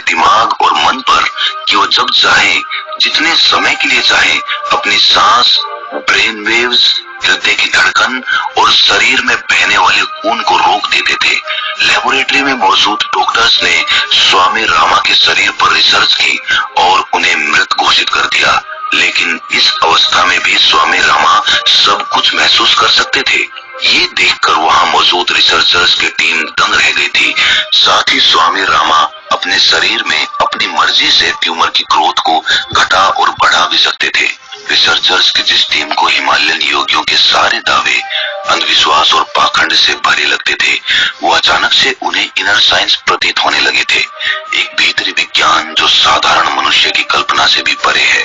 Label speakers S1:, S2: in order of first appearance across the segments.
S1: दिमाग और मन पर कि वो जब चाहे, जितने समय के लिए चाहे, अपनी सांस, ब्रेन वेव्स, हृदय की धड़कन और शरीर में बहने वाले खून को रोक देते थे। लेबोरेटरी में मौजूद डॉक्टर्स ने स्वामी रामा के शरीर पर रिसर्च की और उन्हें मृत घोषित कर दिया। लेकिन इस अवस्था में भी स्वामी रामा सब कुछ महसूस कर सकते थे। ये देखकर वहां मौजूद रिसर्चर्स की टीम दंग रह गई थी। साथ ही स्वामी रामा अपने शरीर में अपनी मर्जी से ट्यूमर की ग्रोथ को घटा और बढ़ा भी सकते थे। रिसर्चर्स की जिस टीम को हिमालयन योगियों के सारे दावे अंधविश्वास और पाखंड से भरे लगते थे, वो अचानक से उन्हें इनर साइंस प्रतीत होने लगे थे। एक भीतरी विज्ञान जो साधारण मनुष्य की कल्पना से भी परे है।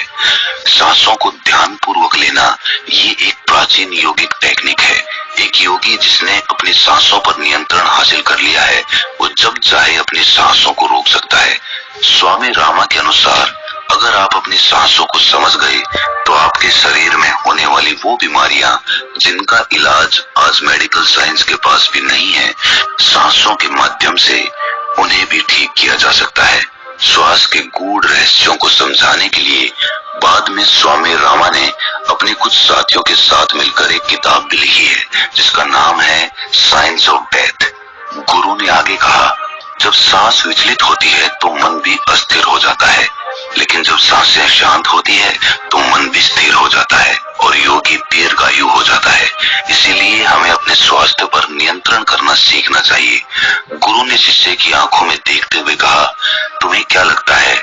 S1: सांसों को ध्यान पूर्वक लेना ये एक प्राचीन योगिक टेक्निक है। एक योगी जिसने अपनी सांसों पर नियंत्रण हासिल कर लिया है, वो जब चाहे अपनी सांसों को रोक सकता है। स्वामी रामा के अनुसार अगर आप अपनी सांसों को समझ गए तो आपके शरीर में होने वाली वो बीमारियां जिनका इलाज आज मेडिकल साइंस के पास भी नहीं है, सांसों के माध्यम से उन्हें भी ठीक किया जा सकता है। श्वास के गूढ़ रहस्यों को समझाने के लिए बाद में स्वामी रामा ने अपने कुछ साथियों के साथ मिलकर एक किताब भी लिखी है जिसका नाम है साइंस ऑफ डेथ। गुरु ने आगे कहा, जब सांस विचलित होती है तो मन भी अस्थिर हो जाता है, लेकिन जब सांसें शांत होती है तो मन भी स्थिर हो जाता है और योगी दीर्घायु हो जाता है। इसीलिए हमें अपने स्वास्थ्य पर नियंत्रण करना सीखना चाहिए। गुरु ने शिष्य की आंखों में देखते हुए कहा, तुम्हें क्या लगता है,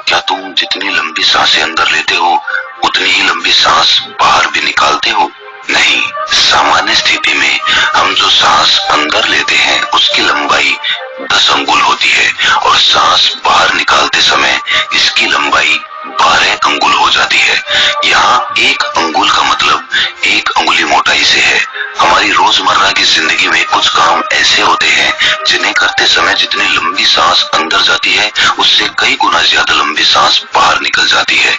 S1: क्या तुम जितनी लंबी सांसें अंदर लेते हो उतनी ही लंबी सांस बाहर भी निकालते हो? नहीं, सामान्य स्थिति में हम जो सांस अंदर लेते हैं उसकी लंबाई 10 अंगुल होती है और सांस बाहर निकालते समय इसकी लंबाई 12 अंगुल हो जाती है। यहाँ 1 अंगुल का मतलब 1 अंगुली मोटाई से है। हमारी रोजमर्रा की जिंदगी में कुछ काम ऐसे होते हैं जिन्हें करते समय जितनी लंबी सांस अंदर जाती है उससे कई गुना ज्यादा लंबी सांस बाहर निकल जाती है।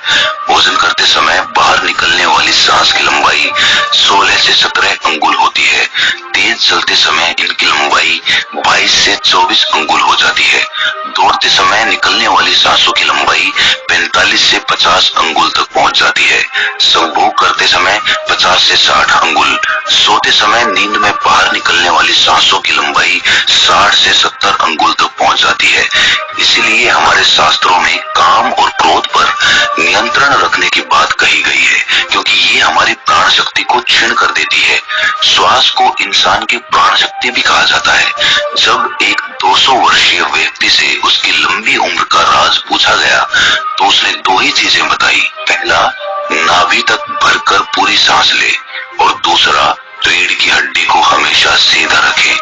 S1: भोजन करते समय बाहर निकलने वाली सांस की लंबाई 16 से 17 अंगुल होती है। तेज चलते समय इनकी लंबाई 22 से 24 अंगुल हो जाती है। दौड़ते समय निकलने वाली सांसों की लंबाई 45 से 50 अंगुल तक पहुंच जाती है। संभोग करते समय 50 से 60 अंगुल। सोते समय नींद में बाहर निकलने वाली सांसों की लंबाई 60 से 70 अंगुल तक पहुंच जाती है। इसीलिए हमारे शास्त्रों में काम और क्रोध पर नियंत्रण रखने की बात कही गई है, क्योंकि ये हमारी प्राण शक्ति को क्षीण कर देती है। श्वास को इंसान की प्राण शक्ति भी कहा जाता है। जब एक 200 वर्षीय व्यक्ति से उसकी लंबी उम्र का राज पूछा गया तो उसने 2 ही चीजें बताई। पहला, नाभि तक भरकर पूरी सांस ले, और दूसरा, रीढ़ की हड्डी को हमेशा सीधा रखें।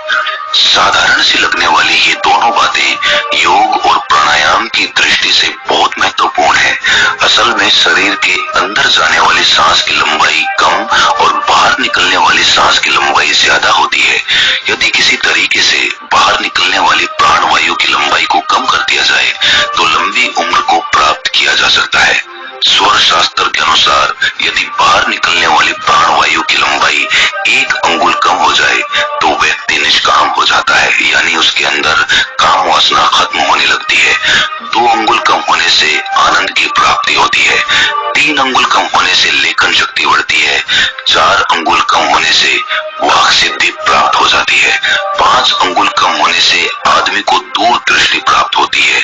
S1: साधारण सी लगने वाली ये दोनों बातें योग और प्राणायाम की दृष्टि से बहुत महत्वपूर्ण है। असल में शरीर के अंदर जाने वाली सांस की लंबाई कम और बाहर निकलने वाली सांस की लंबाई ज्यादा होती है। यदि किसी तरीके से बाहर निकलने वाली प्राणवायु की लंबाई को कम कर दिया जाए तो लंबी उम्र को प्राप्त किया जा सकता है। स्वर शास्त्र के अनुसार यदि बाहर निकलने वाली प्राणवायु की लंबाई 1 अंगुल कम हो जाए तो व्यक्ति निष्काम हो जाता है, यानी उसके अंदर काम वासना खत्म होने लगती है। 2 अंगुल कम होने से आनंद की प्राप्ति होती है। 3 अंगुल कम होने से लेखन शक्ति बढ़ती है। 4 अंगुल कम होने से वाक सिद्धि प्राप्त हो जाती है। 5 अंगुल कम होने से आदमी को दूरदृष्टि प्राप्त होती है।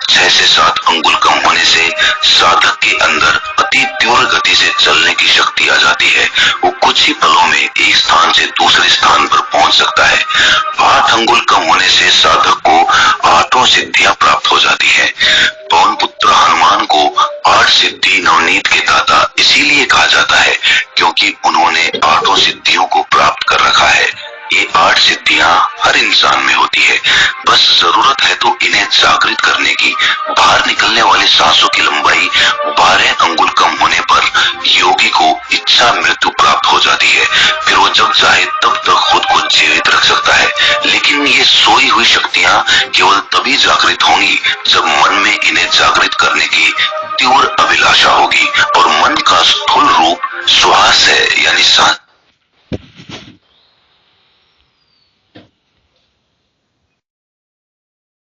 S1: 6 से 7 अंगुल कम होने से साधक के अंदर अति तीव्र गति से चलने की शक्ति आ जाती है। वो कुछ ही पलों में एक स्थान से दूसरे स्थान पर पहुंच सकता है। 8 अंगुल कम होने से साधक को 8 सिद्धियां प्राप्त हो जाती है। पवन पुत्र हनुमान को 8 सिद्धि नवनीत के दाता इसीलिए कहा जाता है क्योंकि उन्होंने 8 सिद्धियों को प्राप्त कर रखा है। ये 8 सिद्धियां हर इंसान में होती है, बस जरूरत है तो इन्हें जागृत करने की। बाहर निकलने वाली सांसों की लंबाई 12 अंगुल कम होने पर योगी को इच्छा मृत्यु प्राप्त हो जाती है। फिर वो जब चाहे तब तक खुद को जीवित रख सकता है। लेकिन ये सोई हुई शक्तियां केवल तभी जागृत होंगी जब मन में इन्हें जागृत करने की तीव्र अभिलाषा होगी और मन का स्थूल रूप श्वास है, यानी सांस